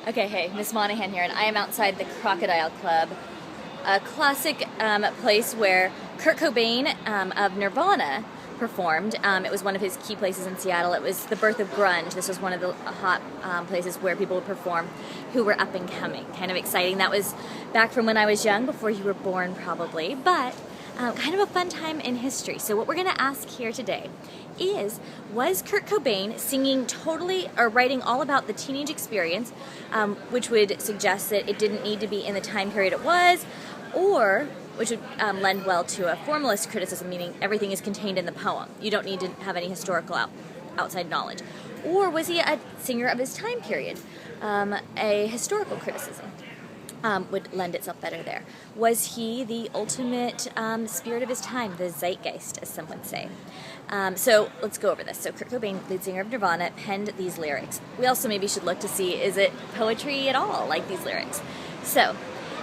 Okay, hey, Miss Monahan here, and I am outside the Crocodile Club, a classic place where Kurt Cobain of Nirvana performed. It was one of his key places in Seattle. It was the birth of grunge. This was one of the hot places where people would perform who were up and coming. Kind of exciting. That was back from when I was young, before you were born probably, but kind of a fun time in history. So what we're going to ask here today is, was Kurt Cobain singing totally or writing all about the teenage experience, which would suggest that it didn't need to be in the time period it was, or which would lend well to a formalist criticism, meaning everything is contained in the poem. You don't need to have any historical outside knowledge. Or was he a singer of his time period? A historical criticism would lend itself better there. Was he the ultimate spirit of his time, the zeitgeist, as some would say? So let's go over this. So Kurt Cobain, lead singer of Nirvana, penned these lyrics. We also maybe should look to see, is it poetry at all, like these lyrics? So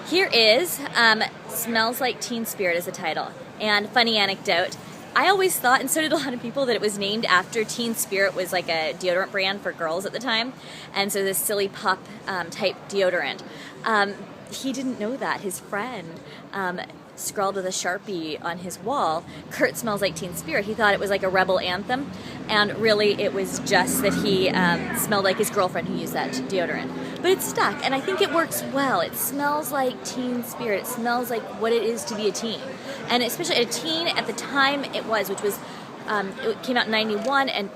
here is Smells Like Teen Spirit as the title. And funny anecdote, I always thought, and so did a lot of people, that it was named after Teen Spirit was like a deodorant brand for girls at the time. And so this silly pop type deodorant. He didn't know that. His friend scrawled with a Sharpie on his wall, Kurt smells like Teen Spirit. He thought it was like a rebel anthem, and really it was just that he smelled like his girlfriend who used that deodorant. But it stuck, and I think it works well. It smells like Teen Spirit. It smells like what it is to be a teen. And especially a teen at the time it was, which was, it came out in 91, and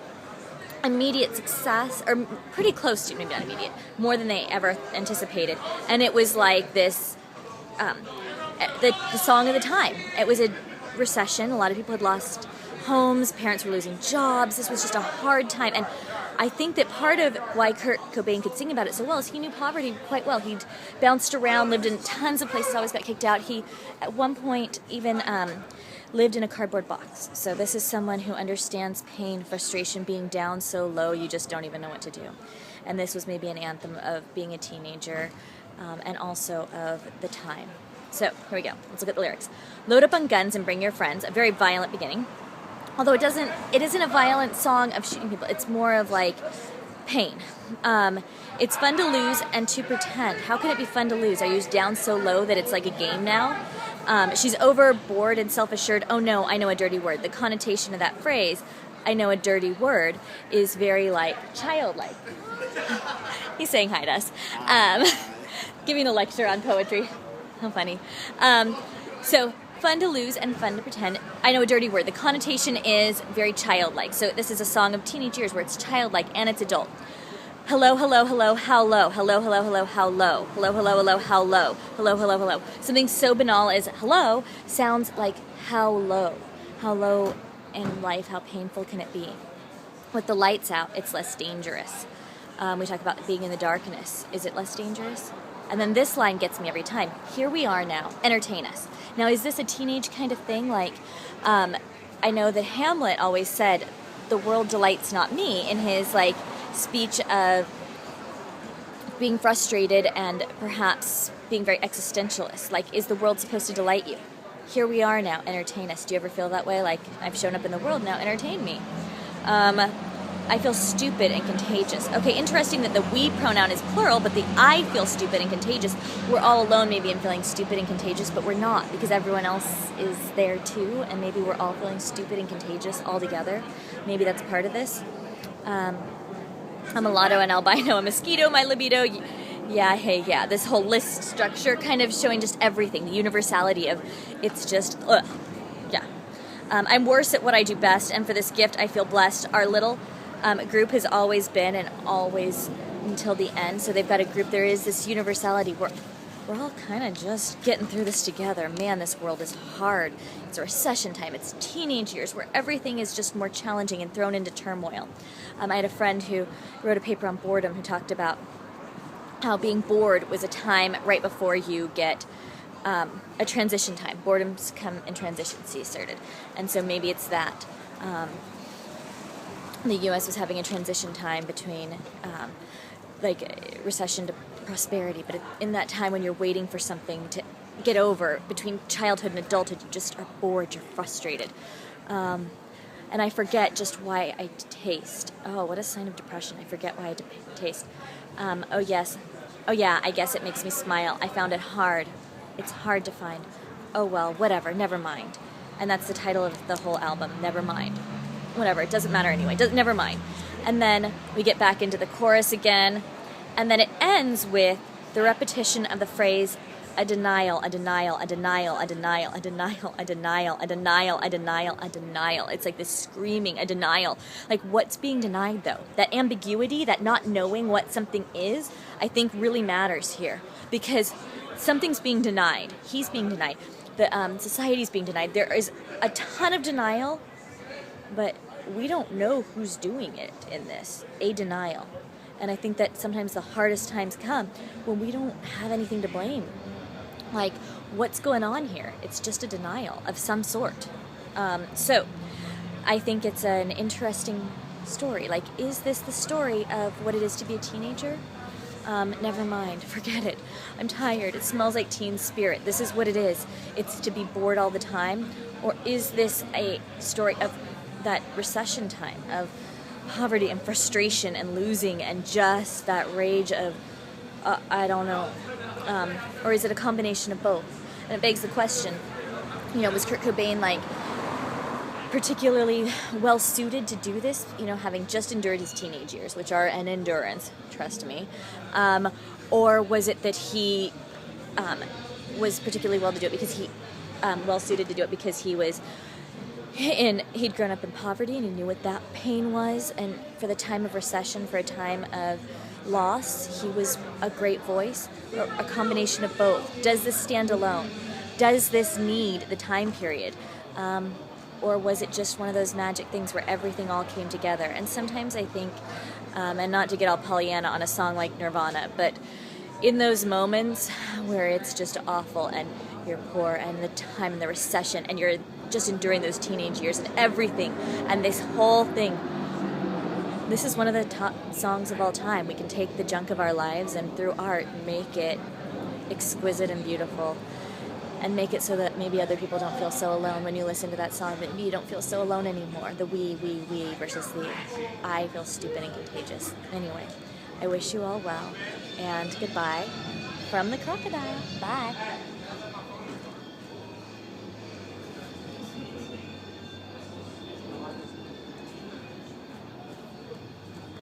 immediate success, or pretty close to, maybe not immediate, more than they ever anticipated. And it was like this, the song of the time. It was a recession. A lot of people had lost homes. Parents were losing jobs. This was just a hard time. And I think that part of why Kurt Cobain could sing about it so well is he knew poverty quite well. He'd bounced around, lived in tons of places, always got kicked out. He, at one point, even lived in a cardboard box. So this is someone who understands pain, frustration, being down so low you just don't even know what to do. And this was maybe an anthem of being a teenager and also of the time. So here we go. Let's look at the lyrics. Load up on guns and bring your friends. A very violent beginning. Although it isn't a violent song of shooting people. It's more of like pain. It's fun to lose and to pretend. How can it be fun to lose? Are you down so low that it's like a game now? She's overboard and self-assured. Oh no, I know a dirty word. The connotation of that phrase, I know a dirty word, is very like childlike. He's saying hi to us. Giving a lecture on poetry. How funny. So fun to lose and fun to pretend. I know a dirty word. The connotation is very childlike. So this is a song of teenage years where it's childlike and it's adult. Hello, hello, hello, how low? Hello, hello, hello, how low? Hello, hello, hello, how low? Hello, hello, hello. Something so banal as hello sounds like how low? How low in life, how painful can it be? With the lights out, it's less dangerous. We talk about being in the darkness. Is it less dangerous? And then this line gets me every time. Here we are now. Entertain us. Now, is this a teenage kind of thing? Like, I know that Hamlet always said, the world delights not me, in his, like, speech of being frustrated and perhaps being very existentialist. Like, is the world supposed to delight you? Here we are now. Entertain us. Do you ever feel that way? Like, I've shown up in the world now. Entertain me. I feel stupid and contagious. Okay, interesting that the we pronoun is plural, but the I feel stupid and contagious. We're all alone maybe in feeling stupid and contagious, but we're not, because everyone else is there too, and maybe we're all feeling stupid and contagious all together. Maybe that's part of this. I'm a mulatto, an albino, a mosquito, my libido. Yeah, hey, yeah. This whole list structure kind of showing just everything, the universality of it's just, ugh. Yeah. I'm worse at what I do best, and for this gift I feel blessed. Our little group has always been and always until the end. So they've got a group. There is this universality. We're all kind of just getting through this together. Man, this world is hard. It's a recession time. It's teenage years where everything is just more challenging and thrown into turmoil. I had a friend who wrote a paper on boredom who talked about how being bored was a time right before you get a transition time. Boredoms come in transitions, he asserted. And so maybe it's that. The U.S. was having a transition time between like recession to prosperity, but in that time when you're waiting for something to get over, between childhood and adulthood, you just are bored, you're frustrated. And I forget just why I taste. Oh, what a sign of depression. I forget why I taste. Oh, yes. Oh, yeah, I guess it makes me smile. I found it hard. It's hard to find. Oh, well, whatever, never mind. And that's the title of the whole album, Never Mind. Whatever, it doesn't matter anyway. Never mind. And then we get back into the chorus again. And then it ends with the repetition of the phrase, a denial, a denial, a denial, a denial, a denial, a denial, a denial, a denial, a denial. It's like this screaming, a denial. Like, what's being denied, though? That ambiguity, that not knowing what something is, I think really matters here. Because something's being denied. He's being denied. The society's being denied. There is a ton of denial, but we don't know who's doing it in this. A denial. And I think that sometimes the hardest times come when we don't have anything to blame. Like, what's going on here? It's just a denial of some sort. So I think it's an interesting story. Like, is this the story of what it is to be a teenager? Never mind. Forget it. I'm tired. It smells like teen spirit. This is what it is. It's to be bored all the time. Or is this a story of that recession time, of poverty and frustration and losing and just that rage of, I don't know. Or is it a combination of both? And it begs the question, was Kurt Cobain, like, particularly well suited to do this, having just endured his teenage years, which are an endurance, trust me, or was it that he was particularly well suited to do it because he was he'd grown up in poverty and he knew what that pain was, and for the time of recession, for a time of loss, he was a great voice, or a combination of both? Does this stand alone? Does this need the time period? Or was it just one of those magic things where everything all came together? And sometimes I think, and not to get all Pollyanna on a song like Nirvana, but in those moments where it's just awful and you're poor and the time and the recession and you're just enduring those teenage years and everything and this whole thing, this is one of the top songs of all time. We can take the junk of our lives and through art make it exquisite and beautiful, and make it so that maybe other people don't feel so alone when you listen to that song, that you don't feel so alone anymore. The we versus the I feel stupid and contagious. Anyway, I wish you all well, and goodbye from the crocodile. Bye.